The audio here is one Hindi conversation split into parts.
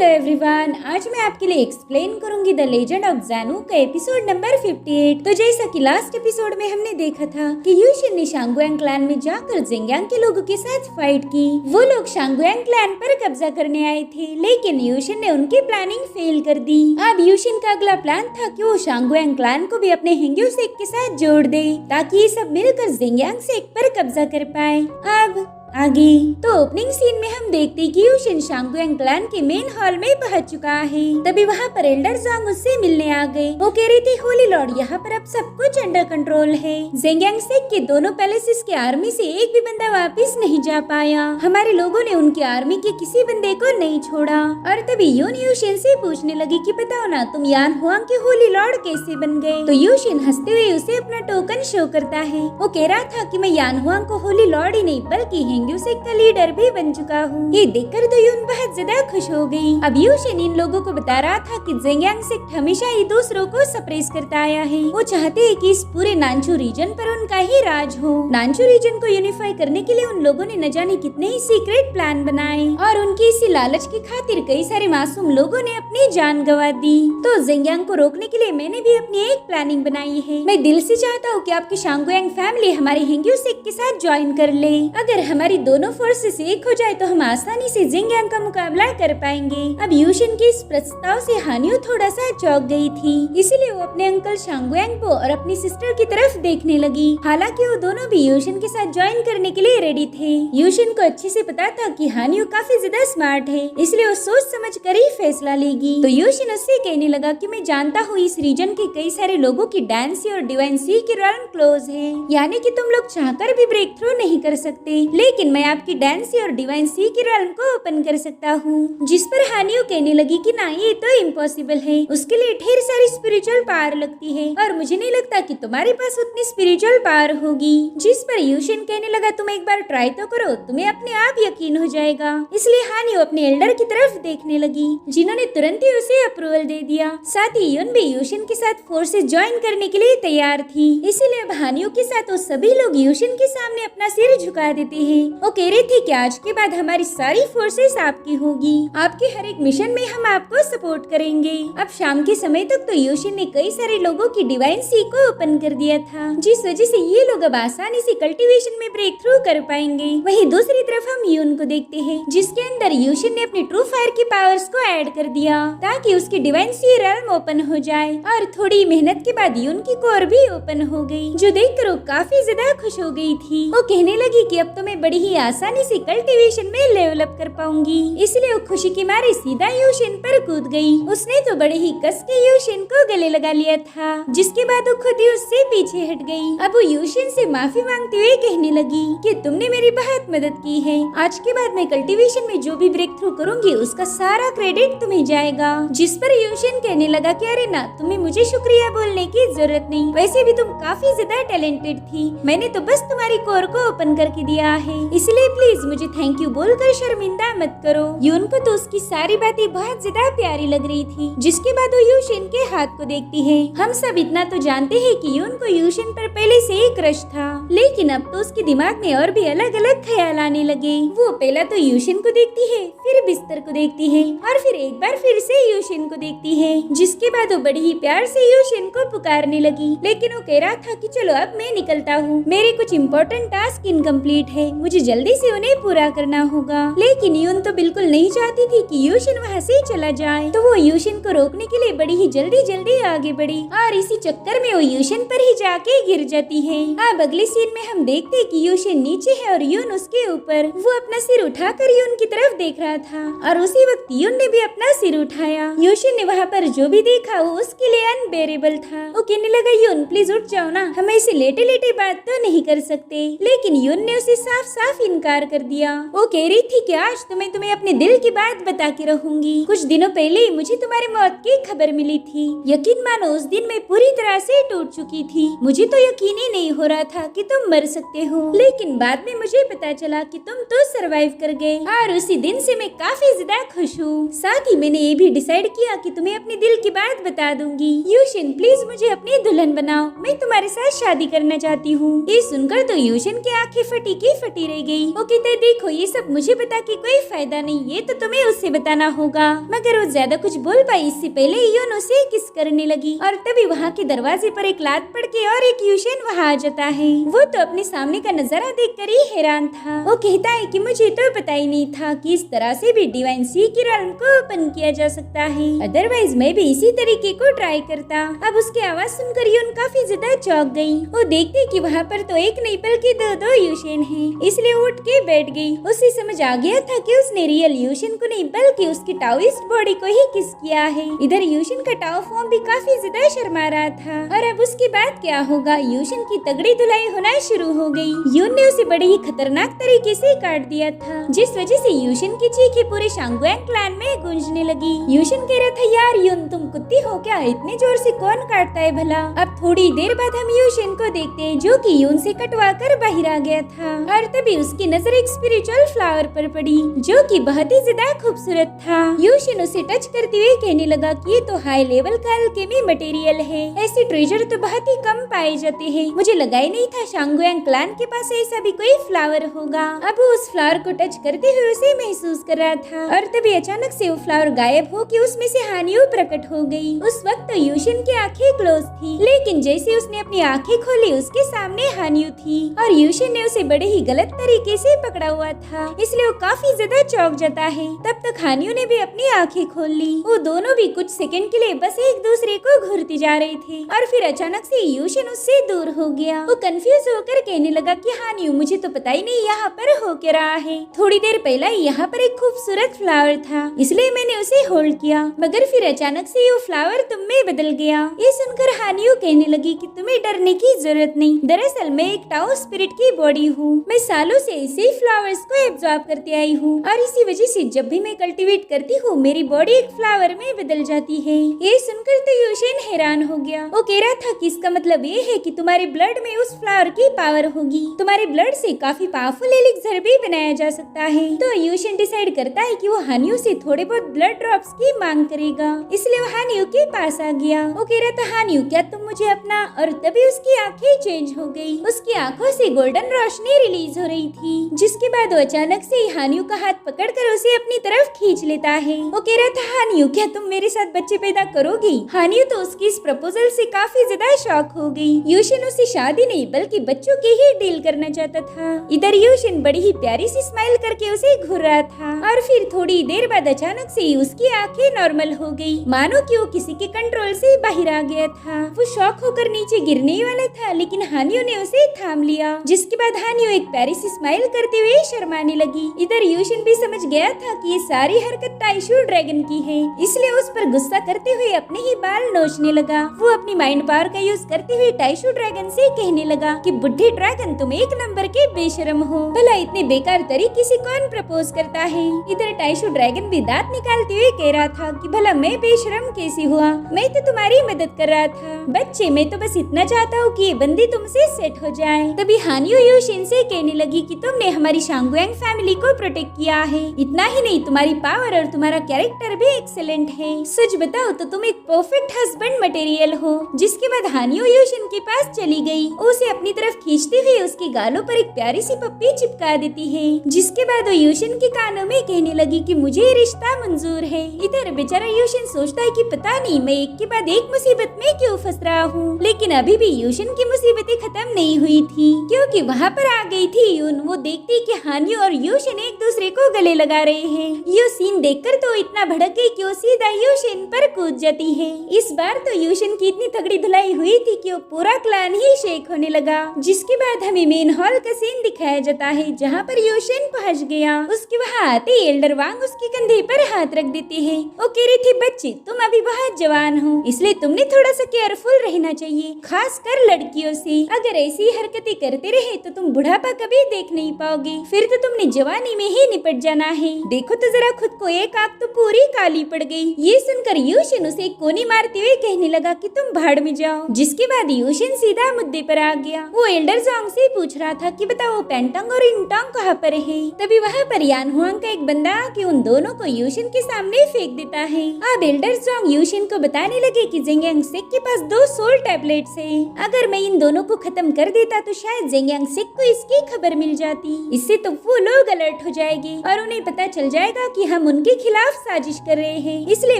हेलो एवरीवन, आज मैं आपके लिए एक्सप्लेन करूंगी द लेजेंड ऑफ ज़ानू का एपिसोड नंबर 58। तो जैसा कि लास्ट एपिसोड में हमने देखा था कि यूशिन ने शांगुएंग क्लैन में जाकर ज़ेंगियांग के लोगों के साथ फाइट की। वो लोग शांगुएंग क्लैन पर कब्जा करने आए थे, लेकिन यूशिन ने उनकी प्लानिंग फेल कर दी। अब यूशिन का अगला प्लान था कि वो शांगुएंग क्लैन को भी अपने हेंग्यू सेक के साथ जोड़ दे, ताकि ये सब मिलकर ज़ेंगियांग सेक पर कब्जा कर पाए। अब आगे तो ओपनिंग सीन में हम देखते कि यूशिन शांगुएंग क्लैन के मेन हॉल में पहुंच चुका है। तभी वहां पर एल्डर ज़ोंग उससे मिलने आ गए। वो कह रही थी, होली लॉर्ड, यहाँ पर अब सब कुछ अंडर कंट्रोल है। ज़ेंगियांग सेक के दोनों पैलेसेस के आर्मी से एक भी बंदा वापस नहीं जा पाया। हमारे लोगों ने उनकी आर्मी के किसी बंदे को नहीं छोड़ा। और तभी यून यूशिन से पूछने लगी कि बताओ ना, तुम यान हुआंग के होली लॉर्ड कैसे बन गए? तो यूशिन हंसते हुए उसे अपना टोकन शो करता है। वो कह रहा था कि मैं यान हुआंग को होली लॉर्ड ही नहीं बल्कि हेंग्यू सेक का लीडर भी बन चुका हूँ। ये देखकर तो यून बहुत ज्यादा खुश हो गई। अब यूशिन इन लोगों को बता रहा था कि ज़ेंगियांग सेक हमेशा ही दूसरों को सप्रेस करता आया है। वो चाहते हैं कि इस पूरे नानचू रीजन पर उनका ही राज हो। नानचू रीजन को यूनिफाई करने के लिए उन लोगों ने न जाने कितने ही सीक्रेट प्लान बनाए और उनकी इसी लालच की खातिर कई सारे मासूम लोगों ने अपनी जान गंवा दी। तो ज़ेंगियांग को रोकने के लिए मैंने भी अपनी एक प्लानिंग बनाई है। मैं दिल से चाहता हूँ कि आपकी शांगुएंग फैमिली हमारे हेंग्यू सेक के साथ ज्वाइन कर ले। अगर हमारी दोनों फोर्सेस एक हो जाए तो हम आसानी से ज़ेंगियांग का मुकाबला कर पाएंगे। अब यूशिन के इस प्रस्ताव से हानियो थोड़ा सा चौंक गई थी, इसीलिए वो अपने अंकल शांगुएंग को और अपनी सिस्टर की तरफ देखने लगी। हालांकि वो दोनों भी यूशिन के साथ ज्वाइन करने के लिए रेडी थे। यूशिन को अच्छे से पता था कि हानियो काफी ज्यादा स्मार्ट है, इसलिए वो सोच समझ कर ही फैसला लेगी। तो यूशिन उससे कहने लगा कि मैं जानता हूँ इस रीजन के कई सारे लोगों की डांसी और डिवाइन सी की रॉयल क्लोज है, यानी कि तुम लोग चाहकर भी ब्रेक थ्रू नहीं कर सकते, लेकिन मैं आपकी डांसी और डिवाइन सी की रॉयल को ओपन कर सकता हूँ। जिस पर हानियो कहने लगी कि ना, ये तो इम्पॉसिबल है, उसके लिए ढेर सारी स्पिरिचुअल पावर लगती है और मुझे नहीं लगता कि तुम्हारे पास उतनी स्पिरिचुअल पावर होगी। जिस पर यूशिन कहने लगा, तुम एक बार ट्राई तो करो, तुम्हें अपने आप यकीन हो जाएगा। इसलिए हानियो अपने एल्डर की तरफ देखने लगी, जिन्होंने तुरंत ही उसे अप्रूवल दे दिया। साथ ही यून भी यूशिन के साथ फोर्सेस ज्वाइन करने के लिए तैयार थी। इसीलिए अब हानियो के साथ वो सभी लोग यूशिन के सामने अपना सिर झुका देते हैं। वो कह रहे थे कि आज के बाद हमारी सारी फोर्सेस आपकी होगी, आपके हर एक मिशन में हम आपको सपोर्ट करेंगे। अब शाम के समय तक तो यूशिन ने कई सारे लोगों की डिवाइन सी को ओपन कर दिया था, जिस वजह से ये लोग अब आसानी से कल्टीवेशन में ब्रेक थ्रू कर पाएंगे। वहीं दूसरी तरफ हम यून को देखते हैं, जिसके अंदर यूशिन ने अपनी ट्रू फायर की पावर्स को ऐड कर दिया ताकि उसकी डिवाइन सी रेल्म ओपन हो जाए। और थोड़ी मेहनत के बाद यून की कोर भी ओपन हो गई, जो देखकर वो काफी ज्यादा खुश हो गई थी। वो कहने लगी कि अब तो मैं बड़ी ही आसानी से कल्टीवेशन में लेवल अप कर पाऊंगी। इसलिए वो खुशी के मारे सीधा यूशिन पर कूद गई। उसने तो बड़े ही कस के यूशिन को गले लगा लिया था, जिसके बाद वो खुद ही उससे पीछे हट गई। अब वो यूशिन से माफी मांगते हुए कहने लगी कि तुमने मेरी बहुत मदद की है, आज के बाद मैं कल्टीवेशन में जो भी ब्रेक थ्रू करूंगी उसका सारा क्रेडिट तुम्हें जाएगा। जिस पर यूशिन कहने लगा कि अरे ना, तुम्हें मुझे शुक्रिया बोलने की जरूरत नहीं, वैसे भी तुम काफी ज्यादा टैलेंटेड थी, मैंने तो बस तुम्हारी कोर को ओपन करके दिया है, इसलिए प्लीज मुझे थैंक यू बोलकर शर्मिंदा मत करो। यून को तो उसकी सारी बातें बहुत ज्यादा प्यारी लग रही थी। जिसके बाद वो यूशिन के हाथ को देखती है। हम सब इतना तो जानते हैं कि यून को यूशिन पर पहले से ही क्रश था, लेकिन अब तो उसके दिमाग में और भी अलग अलग ख्याल आने लगे। वो पहला तो यूशिन को देखती है, फिर बिस्तर को देखती है और फिर एक बार फिर से यूशिन को देखती है। जिसके बाद वो बड़ी ही प्यार से यूशिन को पुकारने लगी, लेकिन वो कह रहा था कि चलो अब मैं निकलता हूँ, मेरे कुछ इम्पोर्टेंट टास्क इनकम्प्लीट है, मुझे जल्दी से उन्हें पूरा करना होगा। लेकिन यून तो बिल्कुल नहीं चाहती थी कि यूशिन वहाँ से चला जाए, तो वो यूशिन को रोकने के लिए बड़ी ही जल्दी आगे बढ़ी और इसी चक्कर में वो यूशिन पर ही जाके गिर जाती है। अब अगले सीन में हम देखते हैं कि यूशिन नीचे है और यून उसके ऊपर। वो अपना सिर उठाकर यून की तरफ देख रहा था और उसी वक्त यून ने भी अपना सिर उठाया। यूशिन ने वहाँ पर जो भी देखा वो उसके लिए अनबेरेबल था। वो कहने लगा, यून प्लीज उठ जाओ ना, हम ऐसे लेटे लेटे बात तो नहीं कर सकते। लेकिन यून ने उसे साफ साफ इनकार कर दिया। वो कह रही थी कि आज तो मैं तुम्हें अपने दिल की बात बता के रहूंगी। कुछ दिनों पहले मुझे तुम्हारी मौत की खबर मिली थी, यकीन मानो उस दिन मैं पूरी तरह से टूट चुकी थी। मुझे तो यकीन ही नहीं हो रहा था कि तुम मर सकते हो, लेकिन बाद में मुझे पता चला कि तुम तो सरवाइव कर गए और उसी दिन से मैं काफी ज्यादा खुश हूँ। साथ ही मैंने ये भी डिसाइड किया कि तुम्हें अपने दिल की बात बता दूंगी। यूशिन प्लीज मुझे अपनी दुल्हन बनाओ, मैं तुम्हारे साथ शादी करना चाहती हूँ। ये सुनकर तो यूशिन की आंखें फटी की फटी रह गई। वो कहते देखो ये सब मुझे बता के कोई फायदा नहीं, ये तो तुम्हें उससे बताना होगा। मगर वो ज्यादा कुछ बोल पाई इससे पहले यून उसे किस करने लगी और तभी वहाँ के दरवाजे पर एक लात पड़ के और एक यूशन वहाँ आ जाता है। वो तो अपने सामने का नजारा देखकर ही हैरान था। वो कहता है कि मुझे तो पता ही नहीं था कि इस तरह से भी डिवाइन सी की realm को ओपन किया जा सकता है, अदरवाइज मैं भी इसी तरीके को ट्राई करता। अब उसकी आवाज सुनकर यून काफी ज्यादा चौंक गई। वो देखती कि वहाँ पर तो एक नहीं बल्कि दो यूशन हैं, इसलिए उठ के बैठ गई। उसे समझ आ गया था कि उसने रियल यूशन को नहीं बल्कि उसकी टाओइस्ट बॉडी को ही किस किया है। इधर यूशन का टाओ फॉर्म भी काफी ज्यादा शर्मा रहा था। और अब उसके बाद क्या होगा, यूशन की तगड़ी धुलाई होना शुरू हो गई। यून ने उसे बड़े ही खतरनाक तरीके से काट दिया था, जिस वजह से यूशन की चीखें पूरे शांगुएंग क्लैन में गूंजने लगी। यूशन कह रहा था यार यून तुम कुत्ती हो क्या, इतने जोर से कौन काटता है भला। अब थोड़ी देर बाद हम यूशन को देखते हैं जो कि यून से कटवा कर बाहर आ गया था और तभी उसकी नजर एक स्पिरिचुअल फ्लावर पर पड़ी जो कि बहुत ही ज्यादा खूबसूरत था। यूशन उसे टच करते हुए कहने लगा कि ये तो हाई लेवल का अल्केमी मटेरियल है, ऐसे ट्रेजर तो बहुत ही कम पाए जाते हैं। मुझे लगा ही नहीं था शांगुएंग क्लैन के पास ऐसा भी कोई फ्लावर होगा। अब वो उस फ्लावर को टच करते हुए उसे महसूस कर रहा था और तभी अचानक से वो फ्लावर गायब हो के उसमें से हानियो प्रकट हो गई। उस वक्त तो यूशन की आंखें क्लोज थी, लेकिन जैसे उसने अपनी आंखें खोली उसके सामने हानियो थी और यूशन ने उसे बड़े ही गलत तरीके से पकड़ा हुआ था, इसलिए वो काफी ज्यादा चौंक जाता है। तब तक हानियो ने भी अपनी आंखें खोल ली। वो दोनों भी कुछ सेकंड के लिए बस एक दूसरे को घूरते जा रहे थे और फिर अचानक से यूशन उससे दूर हो गया। वो कंफ्यूज होकर कहने लगा कि हानियो मुझे तो पता ही नहीं यहाँ पर हो क्या रहा है। थोड़ी देर पहले यहाँ पर एक खूबसूरत फ्लावर था, इसलिए मैंने उसे होल्ड किया, मगर फिर अचानक से वो फ्लावर तुम में बदल गया। ये सुनकर हानियो कहने लगी कि तुम्हें डरने की जरूरत नहीं, दरअसल मैं एक टाओ स्पिरिट की बॉडी हूँ। मैं सालों से ऐसे ही फ्लावर्स को एब्जॉर्ब करती आई हूँ और इसी वजह से जब भी मैं कल्टीवेट करती हूँ मेरी बॉडी एक फ्लावर में बदल जाती है। ये सुनकर तो यूशन हैरान हो गया। वो कह रहा था कि इसका मतलब ये है कि तुम्हारे ब्लड में उस फ्लावर की पावर होगी, तुम्हारे ब्लड से काफी पावरफुल एलिक्सर भी बनाया जा सकता है। तो यूशन डिसाइड करता है कि वो हानियो से थोड़े बहुत ब्लड ड्रॉप्स की मांग करेगा, इसलिए वो हानियो के पास आ गया। वो कह रहा था हानियो क्या तुम मुझे अपना, और तभी उसकी आंखें चेंज हो गई। उसकी आंखों से गोल्डन रोशनी रिलीज हो रही थी, जिसके बाद वो अचानक से हानियो का हाथ पकड़कर उसे अपनी तरफ खींच लेता है। वो कह रहा था हानियो क्या तुम मेरे साथ बच्चे पैदा करोगी। हानियो तो उसकी इस प्रपोजल से काफी ज्यादा शॉक हो गई। यूशन उसे शादी नहीं बल्कि बच्चों की ही डील करना चाहता था। इधर यूशन बड़ी ही प्यारी सी स्माइल करके उसे घूर रहा था और फिर थोड़ी देर बाद अचानक से उसकी आंखें नॉर्मल हो गई, मानो कि वो किसी के कंट्रोल से बाहर आ गया था। वो शॉक होकर नीचे गिरने वाला था, लेकिन हानियो ने उसे थाम लिया, जिसके बाद हानियो एक प्यारी सी स्माइल करते हुए शर्माने लगी। इधर यूशन भी समझ गया था कि ये सारी हरकत टाइशू ड्रैगन की है, इसलिए उस पर गुस्सा करते हुए अपने ही बाल नोचने लगा। वो अपनी माइंड पावर का यूज करते हुए टाइशू ड्रैगन से कहने लगा कि बुढ़े ड्रैगन तुम एक नंबर के बेशरम हो, भला इतने बेकार तरीके से कौन प्रपोज करता है। इधर टाइशू ड्रैगन भी दांत निकालते हुए कह रहा था कि भला मैं बेशरम कैसी हुआ, मैं तो तुम्हारी मदद कर रहा था। बच्चे मैं तो बस इतना चाहता हूँ कि ये बंदी तुमसे सेट हो जाए। तभी हानियो यूशिन से कहने लगी कि तुमने हमारी शांगुएंग फैमिली को प्रोटेक्ट किया है, इतना ही नहीं तुम्हारी पावर और तुम्हारा कैरेक्टर भी एक्सेलेंट है। सच बताओ तो तुम एक परफेक्ट हस्बैंड मटेरियल हो। जिसके बाद हानियो यूशिन के पास चली गई, उसे अपनी तरफ खींचते हुए उसके गालों पर एक प्यारी सी पप्पी चिपका देती है। जिसके बाद वो यूशिन के कानों में कहने लगी कि मुझे ये रिश्ता मंजूर है। इधर बेचारा यूशिन सोचता है कि पता नहीं मैं एक के बाद एक मुसीबत में क्यों फंस रहा हूँ, लेकिन अभी भी यूशिन की मुसीबतें खत्म नहीं हुई थी, क्योंकि वहाँ पर आ गई थी यून। वो देखती कि हानियो और यूशिन एक दूसरे को गले लगा रहे हैं। ये सीन देखकर तो इतना भड़क गई कि वो सीधा यूशिन पर कूद जाती है। इस बार तो यूशिन की इतनी तगड़ी धुलाई हुई थी कि वो पूरा क्लैन ही शेक होने लगा। जिसके बाद हमें मेन हॉल का सीन दिखाया जाता है, जहाँ पर यूशिन पहुँच गया। उसके वहाँ आते ही एल्डर वांग उसके कंधे पर हाथ रख देते हैं। वो कह रही थी बच्चे तुम अभी बहुत जवान हो, इसलिए तुमने थोड़ा सा केयरफुल रहना चाहिए, खासकर लड़कियों से। अगर ऐसी हरकतें करते रहे तो तुम बुढ़ापा कभी देख नहीं पाओगे, फिर तो तुमने जवानी में ही निपट जाना है। देखो तो जरा खुद को, एक आंख तो पूरी काली पड़ गई। ये सुनकर यूशिन उसे कोनी मारते हुए कहने लगा कि तुम भाड़ में जाओ। जिसके बाद यूशिन सीधा मुद्दे पर आ गया। वो एल्डर जोंग से पूछ रहा था कि बताओ पेंटोंग और इंटोंग कहाँ पर है। तभी वहाँ पर यान हुआंग का एक बंदा आके उन दोनों को यूशिन के सामने फेंक देता है। अब एल्डर जोंग यूशिन को बताने लगे कि जेंगियांग सेक के पास 2 सोल टैबलेट्स है। अगर मैं इन दोनों को खत्म कर देता तो शायद जेंगियांग सेक को इसकी खबर मिल जाती। इससे तो वो लोग अलर्ट हो जाएंगे और उन्हें पता चल जाएगा कि हम उनके खिलाफ साजिश कर रहे हैं। इसलिए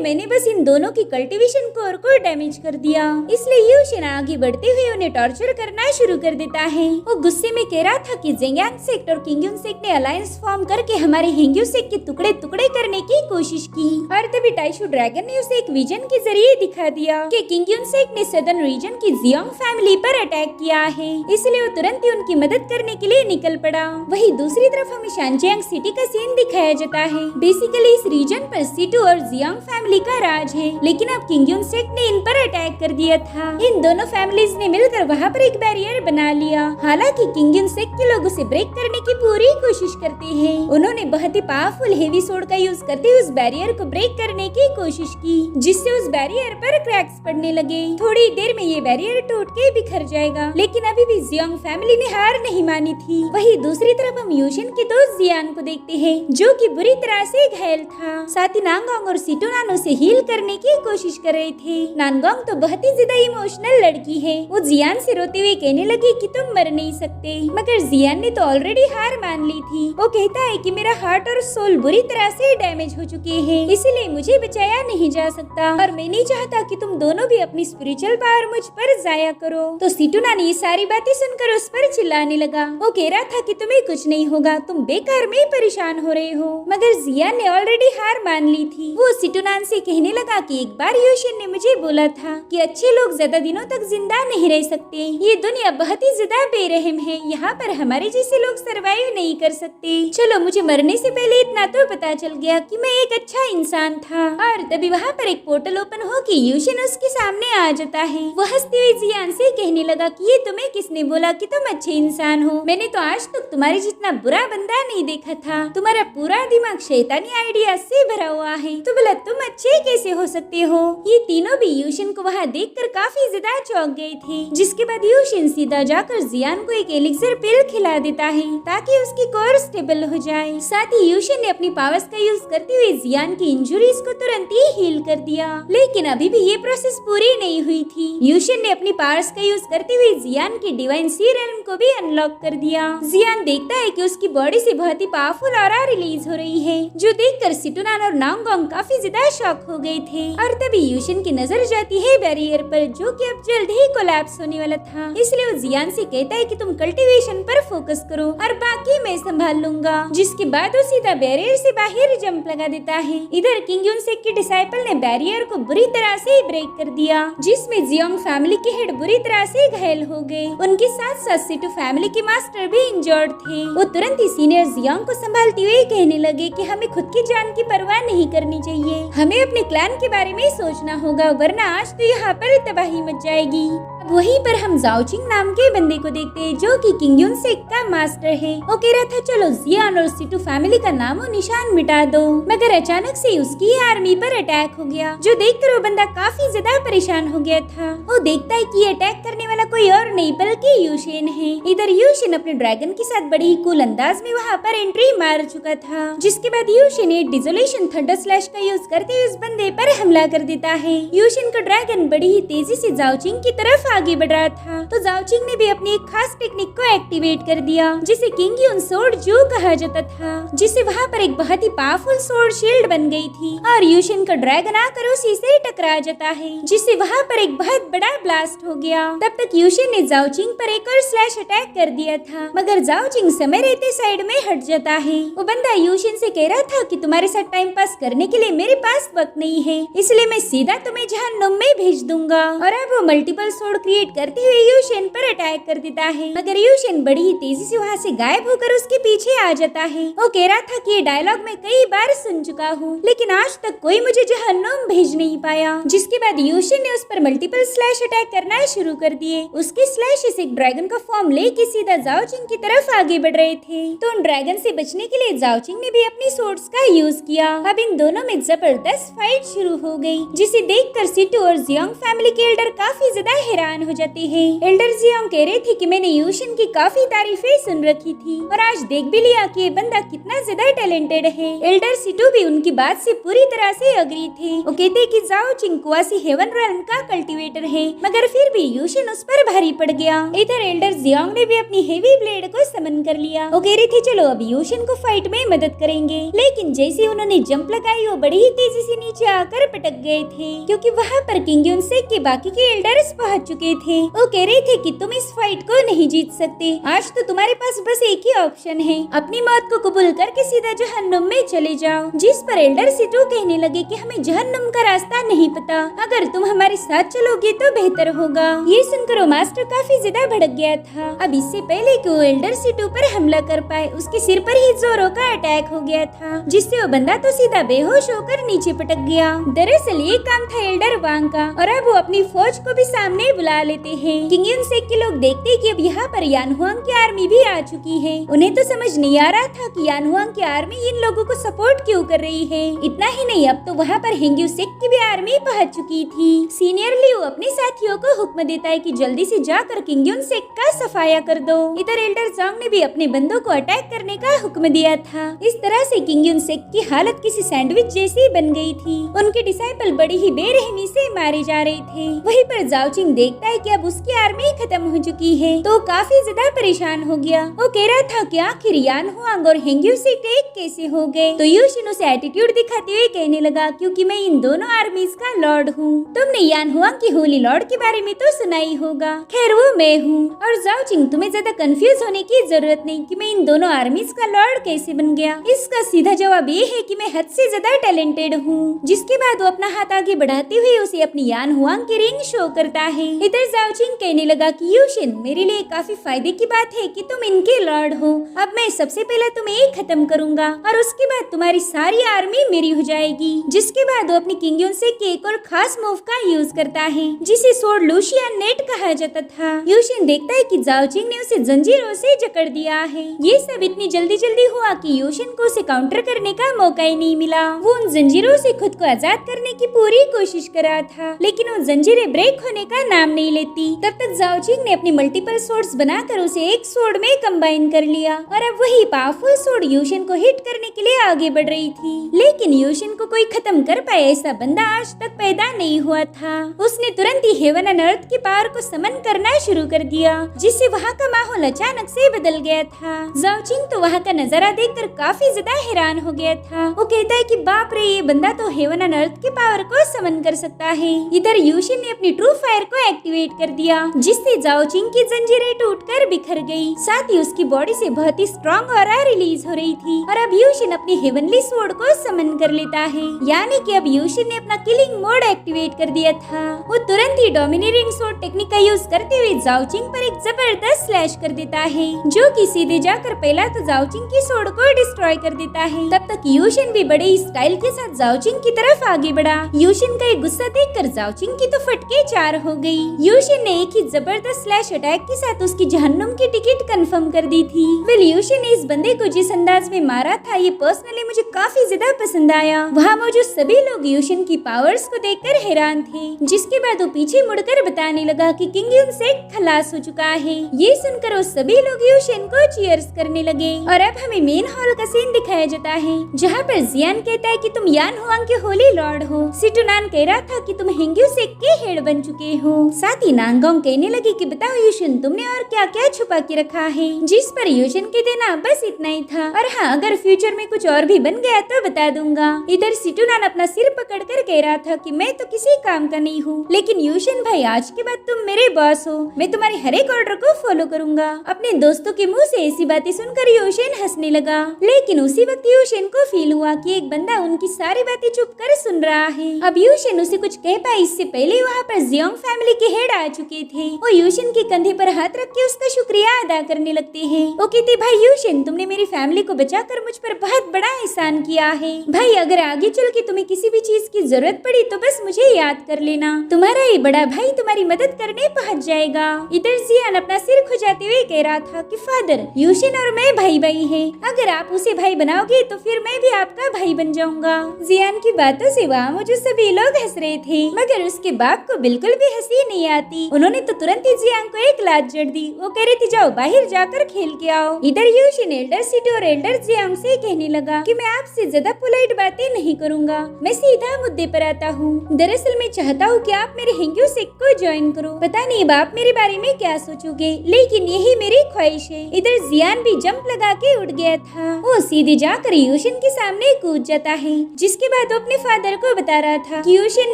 मैंने बस इन दोनों की कल्टीवेशन कोर को डैमेज कर दिया। इसलिए यूशिन आगे बढ़ते हुए उन्हें टॉर्चर करना शुरू कर देता है। वो गुस्से में कह रहा था कि जेंग्यांग सेक्ट और किंगयुन सेक्ट ने अलायंस फॉर्म करके हमारे हेंग्यू सेक्ट के टुकड़े टुकड़े करने की कोशिश की। और तभी टाइशू ड्रैगन ने उसे एक विजन के जरिए दिखा दिया कि किंगयुन सेक्ट ने सदर्न रीजन की जियोंग फैमिली पर अटैक किया है। इसलिए वो तुरंत ही उनकी मदद करने के लिए निकल पड़ा। वहीं दूसरी तरफ हमें शानजियांग सिटी का सीन दिखाया जाता है। बेसिकली इस रीजन पर सीटू और जियांग फैमिली का राज है, लेकिन अब किंगयुन सेक्ट ने इन पर अटैक कर दिया था। इन दोनों फैमिलीज ने मिलकर वहाँ पर एक बैरियर बना लिया। हालांकि किंगयुन सेक्ट के लोग उसे ब्रेक करने की पूरी कोशिश करते हैं। उन्होंने बहुत ही पावरफुल हेवी सोर्ड का यूज करते हुए उस बैरियर को ब्रेक करने की कोशिश की, जिससे उस बैरियर पर क्रैक्स पड़ने लगे। थोड़ी देर में ये बैरियर टूट के बिखर जाएगा, लेकिन अभी भी जियांग फैमिली ने हार नहीं मानी थी। वहीं दूसरी तरफ हम यूशिन के दोस्त जियान को देखते हैं, जो कि बुरी तरह से घायल था। साथ ही नानगोंग और सिटोनान उसे हील करने की कोशिश कर रहे थे। नानगोंग तो बहुत ही ज्यादा इमोशनल लड़की है। वो जियान से रोते हुए कहने लगी कि तुम मर नहीं सकते, मगर जियान ने तो ऑलरेडी हार मान ली थी। वो कहता है कि मेरा हार्ट और सोल बुरी तरह से डैमेज हो चुके हैं, इसीलिए मुझे बचाया नहीं जा सकता और मैं नहीं चाहता कि तुम दोनों भी अपनी स्पिरिचुअल पावर मुझ पर जाया करो। तो सिटोनान ये सारी बातें सुनकर उस पर चिल्लाने लगा। वो कह रहा था कि तुम्हें कुछ नहीं होगा, तुम बेकार में परेशान हो रहे हो। मगर जियान ने ऑलरेडी हार मान ली थी। वो सिटोनान से कहने लगा कि एक बार यूशिन ने मुझे बोला था कि अच्छे लोग ज्यादा दिनों तक जिंदा नहीं रह सकते। ये दुनिया बहुत ही ज्यादा बेरहम है, यहाँ पर हमारे जैसे लोग सरवाइव नहीं कर सकते। चलो, मुझे मरने से पहले इतना तो पता चल गया कि मैं एक अच्छा इंसान था। और तभी वहाँ पर एक पोर्टल ओपन हो कि यूशिन उसके सामने आ जाता है। वो हंसते हुए जियान से कहने लगा कि ये तुम्हें किसने बोला कि तुम अच्छे इंसान हो? मैंने तो आज तक तुम्हारे जितना बुरा बंदा नहीं देखा था। तुम्हारा पूरा दिमाग शैतानी आइडिया से भरा हुआ है, तो भला तुम अच्छे कैसे हो सकते हो? ये तीनों भी यूशिन को वहाँ देखकर काफी ज्यादा चौंक गए थे। जिसके बाद यूशिन सीधा जाकर जियान को एक एलिक्सर पिल खिला देता है ताकि उसकी कोर स्टेबल हो जाए। साथ ही यूशिन ने अपनी पावर्स का यूज करते हुए जियान की इंजुरीज को तुरंत ही हील कर दिया। लेकिन अभी भी ये प्रोसेस पूरी नहीं हुई थी। यूशिन ने अपनी पावर्स का यूज करते हुए जियान की डिवाइन सी रेल्म को भी अनलॉक कर दिया। जियान देखता है कि उसकी बॉडी से बहुत ही पावरफुल ऑरा रिलीज हो रही है, जो देखकर सिटोनान और नांगोंग काफी ज्यादा शॉक हो गए थे। और तभी यूशिन की नजर जाती है बैरियर पर, जो कि अब जल्द ही कोलैप्स होने वाला था। इसलिए वो जियान से कहता है कि तुम कल्टीवेशन पर फोकस करो और बाकी मैं संभाल लूंगा। जिसके बाद वो सीधा बैरियर से बाहर जंप लगा देता है। इधर किंगयुन सेक्ट के डिसाइपल ने बैरियर को बुरी तरह से ब्रेक कर दिया, जिसमें जियोंग फैमिली के हेड बुरी तरह से घायल हो गए। उनके साथ साथ सिटू फैमिली के मास्टर भी इंजर्ड थे। वो तुरंत ही सीनियर जियोंग को संभालते हुए कहने लगे कि हमें खुद की जान की परवाह नहीं करनी चाहिए, हमें अपने क्लैन के बारे में सोचना होगा, वरना आज तो यहाँ पर तबाही मच जाएगी। अब वहीं पर हम जाओचिंग नाम के बंदे को देखते हैं, जो कि किंगयुन सेक्ट का मास्टर है। वो कह रहा था चलो जियान और सिटू फैमिली का नामो निशान मिटा दो, मगर अचानक से उसकी आर्मी पर अटैक हो गया, जो देखकर वो बंदा काफी ज्यादा परेशान हो गया था। वो देखता है कि ये अटैक करने वाला कोई और नहीं बल्कि यूशिन है। इधर यूशिन अपने ड्रैगन के साथ बड़ी ही कूल अंदाज में वहाँ पर एंट्री मार चुका था। जिसके बाद यूशिन एक डिसोलेशन थंडर स्लैश का यूज करते हुए उस बंदे पर हमला कर देता है। यूशिन का ड्रैगन बड़ी ही तेजी से जाओचिंग की तरफ आगे बढ़ रहा था, तो जाओचिंग ने भी अपनी एक खास टेक्निक को एक्टिवेट कर दिया, जिसे किंगयुन सोर्ड जो कहा जाता था, जिससे वहाँ पर एक बहुत ही पावरफुल सोर्ड शील्ड बन गई थी। और यूशिन का ड्रैगन आकर उसी से टकरा जाता है, जिससे वहाँ पर एक बहुत बड़ा ब्लास्ट हो गया। तब तक यूशिन ने जाओचिंग पर एक और स्लैश अटैक कर दिया था, मगर जाओचिंग समय रहते साइड में हट जाता है। वो बंदा यूशिन से कह रहा था कि तुम्हारे साथ टाइम पास करने के लिए मेरे पास वक्त नहीं है, इसलिए मैं सीधा तुम्हें जहन्नुम में भेज दूंगा। और अब वो मल्टीपल सोर्ड क्रिएट करते हुए यूशिन पर अटैक कर देता है, मगर यूशिन बड़ी ही तेजी से वहाँ से गायब होकर उसके पीछे आ जाता है। वो कह रहा था कि ये डायलॉग मैं कई बार सुन चुका हूँ, लेकिन आज तक कोई मुझे जहन्नुम भेज नहीं पाया। जिसके बाद यूशिन ने उस पर मल्टीपल स्लैश अटैक करना शुरू कर दिए। उसके स्लैशेस एक ड्रैगन का फॉर्म लेके सीधा जाओचिंग की तरफ आगे बढ़ रहे थे, तो उन ड्रैगन से बचने के लिए जाओचिंग ने भी अपनी सोर्ड्स का यूज किया। अब इन दोनों में जबरदस्त फाइट शुरू हो गई, जिसे देखकर सिटू और जियोंग फैमिली के एल्डर काफी ज्यादा हैरान हैरान हो जाते हैं। एल्डर जियोंग कह रहे थे कि मैंने यूशिन की काफी तारीफें सुन रखी थी और आज देख भी लिया कि ये बंदा कितना ज्यादा टैलेंटेड है। एल्डर सिटू भी उनकी बात से पूरी तरह से अग्री थे। वो कहते कि जाओ चिंग कुआसी हेवन रेल्म का कल्टीवेटर है, मगर फिर भी यूशिन उस पर भारी पड़ गया। इधर एल्डर जियोंग ने भी अपनी हेवी ब्लेड को समन कर लिया। वो कह रही थी चलो अब यूशिन को फाइट में मदद करेंगे, लेकिन जैसे उन्होंने जंप लगाई वो बड़ी ही तेजी से नीचे आकर पटक गए थे, क्योंकि वहाँ पर किंग यूनसेक के बाकी के एल्डर्स पहुँच चुके थे। वो कह रहे थे कि तुम इस फाइट को नहीं जीत सकते, आज तो तुम्हारे पास बस एक ही ऑप्शन है, अपनी मौत को कबूल करके सीधा जहन्नुम में चले जाओ। जिस पर एल्डर सिटू कहने लगे कि हमें जहन्नुम का रास्ता नहीं पता, अगर तुम हमारे साथ चलोगे तो बेहतर होगा। ये सुनकर वो मास्टर काफी ज्यादा भड़क गया था। अब इससे पहले कि वो एल्डर सिटू पर हमला कर पाए, उसके सिर पर ही जोरों का अटैक हो गया था, जिससे वो बंदा तो सीधा बेहोश होकर नीचे पटक गया। दरअसल ये काम था एल्डर वांग का, और अब वो अपनी फौज को भी सामने बुला लेते हैं। किंग यूनसेक के लोग देखते कि अब यहाँ पर यान हुआंग की आर्मी भी आ चुकी है। उन्हें तो समझ नहीं आ रहा था कि यान हुआंग की आर्मी इन लोगों को सपोर्ट क्यों कर रही है। इतना ही नहीं, अब तो वहाँ पर हेंग यूसेक की भी आर्मी पहुँच चुकी थी। सीनियर लियो अपने साथियों को हुक्म देता है कि जल्दी से जाकर किंग यूनसेक का सफाया कर दो। इधर एल्डर जोंग ने भी अपने बंदों को अटैक करने का हुक्म दिया था। इस तरह से किंग यूनसेक की हालत किसी सैंडविच जैसी बन गई थी। उनके डिसाइपल बड़ी ही बेरहमी से मारे जा रहे थे। वहीं पर जाओचिंग देखता है कि अब उसकी आर्मी खत्म हो चुकी है, तो काफी ज्यादा परेशान हो गया। वो कह रहा था कि आखिर यान हुआंग और हेंग यूसेक एक कैसे हो गए। तो यूशिन उसे एटीट्यूड दिखाते हुए कहने लगा, क्योंकि मैं इन दोनों आर्मीज का लॉर्ड हूँ। तुमने यान हुआंग की होली लॉर्ड के बारे में तो सुना ही होगा, खैर वो मैं हूँ। और जाओचिंग तुम्हें ज्यादा कंफ्यूज होने की जरूरत नहीं कि मैं इन दोनों आर्मीज का लॉर्ड कैसे बन गया। इसका सीधा जवाब ये है कि मैं हद से ज्यादा टैलेंटेड हूँ। जिसके बाद वो अपना हाथ आगे बढ़ाते हुए उसे अपनी यान हुआंग की रिंग शो करता है। इधर जाओचिंग कहने लगा कि यूशिन मेरे लिए काफी फायदे की बात है कि तुम इनके लॉर्ड हो। अब मैं सबसे पहले तुम्हें एक खत्म करूंगा और उसके बाद तुम्हारी सारी आर्मी मेरी हो जाएगी। जिसके बाद वो अपनी किंग यूनसेक के एक और खास मूव का यूज करता है, जिसे सोर्ड लुशियन नेट कहा जाता था। यूशिन देखता है कि जाओचिंग ने उसे जंजीरों से जकड़ दिया है। ये सब इतनी जल्दी हुआ कि यूशिन को उसे काउंटर करने का मौका ही नहीं मिला। वो उन जंजीरों से खुद को आजाद करने की पूरी कोशिश कर रहा था, लेकिन वो जंजीरें ब्रेक होने का नाम नहीं लेती। तब तक जाओचिंग ने अपनी मल्टीपल सोर्ड्स बनाकर उसे एक सोर्ड में कंबाइन कर लिया, और अब वही पावरफुल सोर्ड यूशिन को हिट करने के लिए आगे बढ़ रही थी। लेकिन यूशिन को कोई खत्म कर पाए ऐसा बंदा आज तक पैदा नहीं हुआ था। उसने तुरंत ही हेवन एंड अर्थ की पावर को समन करना शुरू कर दिया, जिससे वहाँ का माहौल अचानक से बदल गया था। जाओचिंग तो वहाँ का नजारा देखकर काफी ज्यादा हैरान हो गया था। वो कहता है कि बाप रे, ये बंदा तो हेवन एंड अर्थ की पावर को समन कर सकता है। इधर यूशिन ने अपनी ट्रू फायर को एक्टिवेट कर दिया, जिससे जाओचिंग की जंजीरें टूटकर बिखर गई। साथ ही उसकी बॉडी से बहुत ही स्ट्रॉन्ग ऑरा रिलीज हो रही थी, और अब यूशिन अपनी हेवनली स्वॉर्ड को समन कर लेता है। यानी कि अब यूशिन ने अपना किलिंग मोड एक्टिवेट कर दिया था। वो तुरंत ही डोमिनेटिंग स्वॉर्ड टेक्निक का यूज करते हुए जाओचिंग पर एक जबरदस्त स्लैश कर देता है, जो कि सीधे जाकर पहला तो जाओचिंग की स्वॉर्ड को डिस्ट्रॉय कर देता है। तब तक यूशिन भी बड़े स्टाइल के साथ जाओचिंग की तरफ आगे बढ़ा। यूशिन का एक गुस्सा देखकर जाओचिंग की तो फटके चार हो गई। यूशिन ने एक ही जबरदस्त स्लैश अटैक के साथ उसकी जहन्नुम की टिकट कंफर्म कर दी थी। वेल यूशिन ने इस बंदे को जिस अंदाज में मारा था, ये पर्सनली मुझे काफी ज्यादा पसंद आया। वहाँ मौजूद सभी लोग यूशिन की पावर्स को देखकर हैरान थे, जिसके बाद वो पीछे मुड़कर बताने लगा कि किंग यूनसेक खलास हो चुका है। ये सुनकर वो सभी लोग यूशिन को चीयर्स करने लगे। और अब हमें मेन हॉल का सीन दिखाया जाता है, जहाँ पर जियान कहता है कि तुम यान हुआंग के होली लॉर्ड हो। सिटुनान कह रहा था कि तुम हेंग यूसेक के हेड बन चुके हो। साथ ही नांगोंग कहने लगी कि बताओ यूशिन, तुमने और क्या क्या छुपा के रखा है। जिस पर यूशिन के देना बस इतना ही था, और हाँ, अगर फ्यूचर में कुछ और भी बन गया तो बता दूंगा। इधर सिटुनान अपना सिर पकड़कर कह रहा था कि मैं तो किसी काम का नहीं हूँ, लेकिन यूशिन भाई आज के बाद तुम मेरे बॉस हो, मैं तुम्हारे हर एक ऑर्डर को फॉलो करूंगा। अपने दोस्तों के मुंह से ऐसी बातें सुनकर यूशिन हंसने लगा, लेकिन उसी वक्त यूशिन को फील हुआ कि एक बंदा उनकी सारी बातें चुप कर सुन रहा है। अब यूशिन उसे कुछ कह पाए इससे पहले वहाँ पर जियोंग फैमिली के हेड आ चुके थे। वो यूशिन के कंधे पर हाथ रख के उसका शुक्रिया अदा करने लगते हैं। वो कहते, भाई यूशिन, तुमने मेरी फैमिली को बचाकर मुझ पर बहुत बड़ा एहसान किया है। भाई अगर आगे चल के तुम्हें किसी भी चीज की की जरूरत पड़ी तो बस मुझे याद कर लेना, तुम्हारा ये बड़ा भाई तुम्हारी मदद करने पहुँच जाएगा। इधर जियान अपना सिर खुजाते हुए कह रहा था कि फादर, यूशिन और मैं भाई भाई हैं। अगर आप उसे भाई बनाओगे तो फिर मैं भी आपका भाई बन जाऊंगा। जियान की बातों से वहाँ मौजूद सभी लोग हंस रहे थे, मगर उसके बाप को बिल्कुल भी हंसी नहीं आती। उन्होंने तो तुरंत ही जियान को एक लात जड़ दी। वो कह रही थी जाओ बाहर जाकर खेल के आओ। इधर यूशिन एल्डर सिटो और एल्डर जियांग से कहने लगा कि मैं आपसे ज्यादा पोलाइट बातें नहीं करूंगा, मैं सीधा मुद्दे पर आता हूँ। दरअसल मैं चाहता हूँ कि आप मेरे हिंग्यू सेक्ट को ज्वाइन करो। पता नहीं बाप मेरे बारे में क्या सोचोगे, लेकिन यही मेरी ख्वाहिश है। इधर जियान भी जंप लगा के उठ गया था। वो सीधे जाकर यूशिन के सामने कूद जाता है, जिसके बाद वो अपने फादर को बता रहा था कि यूशिन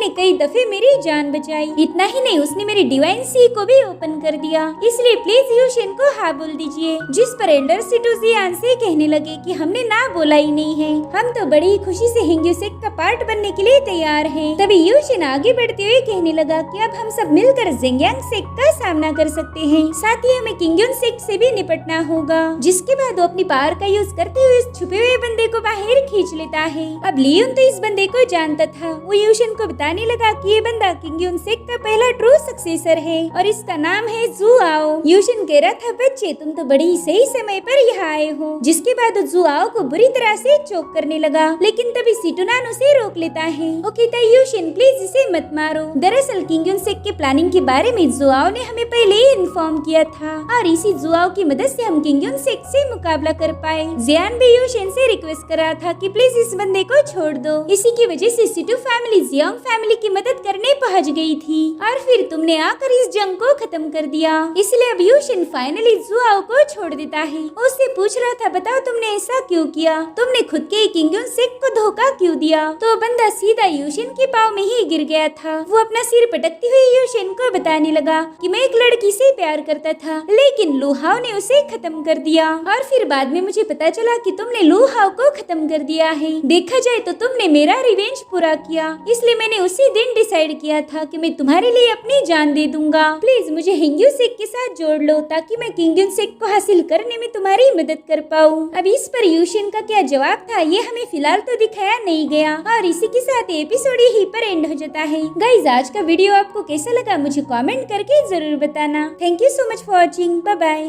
ने कई दफे मेरी जान बचाई। इतना ही नहीं, उसने मेरी डिवाइन सी को भी ओपन कर दिया, इसलिए प्लीज यूशिन को हाँ बोल दीजिए। जिस पर एल्डर सिटो जियान से कहने लगे कि हमने ना बोला ही नहीं है, हम तो बड़ी ही खुशी से हिंग्यू सेक्ट का पार्ट बनने के लिए तैयार हैं। तभी यूशिन आगे बढ़ते हुए कहने लगा कि अब हम सब मिलकर ज़ेंगियांग सेक्ट का सामना कर सकते हैं, साथ ही हमें किंगयुन सेक्ट से भी निपटना होगा। जिसके बाद वो अपनी पावर का यूज करते हुए इस छुपे हुए बंदे को बाहर खींच लेता है। अब लियोन तो इस बंदे को जानता था। वो यूशिन को बताने लगा कि ये बंदा किंगयुन सेक्ट का पहला ट्रू सक्सेसर है और इसका नाम है जुआओ। यूशिन कह रहा था बच्चे तुम तो बड़ी ही सही समय पर यहाँ आए हो। जिसके बाद जुआओ को बुरी तरह से चोक करने लगा, लेकिन तभी सिटुनान उसे रोक लेता है। वो कहता है यूशिन प्लीज इसे मत मारो। दरअसल किंगयुन सेक्ट के प्लानिंग के बारे में जुआओ ने हमें पहले ही इन्फॉर्म किया था और इसी जुआओ की मदद से हम किंगयुन सेक्ट से मुकाबला कर पाए। जियान भी यूशिन से रिक्वेस्ट कर रहा था कि प्लीज इस बंदे को छोड़ दो। इसी की वजह से सिटू फैमिली जियांग फैमिली की मदद करने पहुंच गई थी और फिर तुमने आकर इस जंग को खत्म कर दिया। इसलिए अब यूशिन फाइनली जुआओ को छोड़ देता है। उससे पूछ रहा था बताओ तुमने ऐसा क्यों किया, तुमने खुद के किंगयुन सेक्ट को धोखा क्यों दिया। तो बंदा सीधा यूशिन के पाँव में ही गिर गया था। वो अपना सिर पटकते हुए यूशिन को बताने लगा कि मैं एक लड़की से प्यार करता था, लेकिन लुहाओ ने उसे खत्म कर दिया और फिर बाद में मुझे पता चला कि तुमने लुहाओ को खत्म कर दिया है। देखा जाए तो तुमने मेरा रिवेंज पूरा किया, इसलिए मैंने उसी दिन डिसाइड किया था कि मैं तुम्हारे लिए अपनी जान दे दूंगा। प्लीज मुझे हिंग्यू सेक्ट के साथ जोड़ लो ताकि मैं किंगयुन सेक्ट को हासिल करने में तुम्हारी मदद कर पाऊँ। अब इस पर यूशिन का क्या जवाब था ये हमें फिलहाल तो दिखाया नहीं गया और इसी के साथ एपिसोड यहीं पर एंड हो जाता है। गाइस आज का वीडियो आपको कैसा लगा मुझे कमेंट करके जरूर बताना। Thank you so much for watching. Bye bye.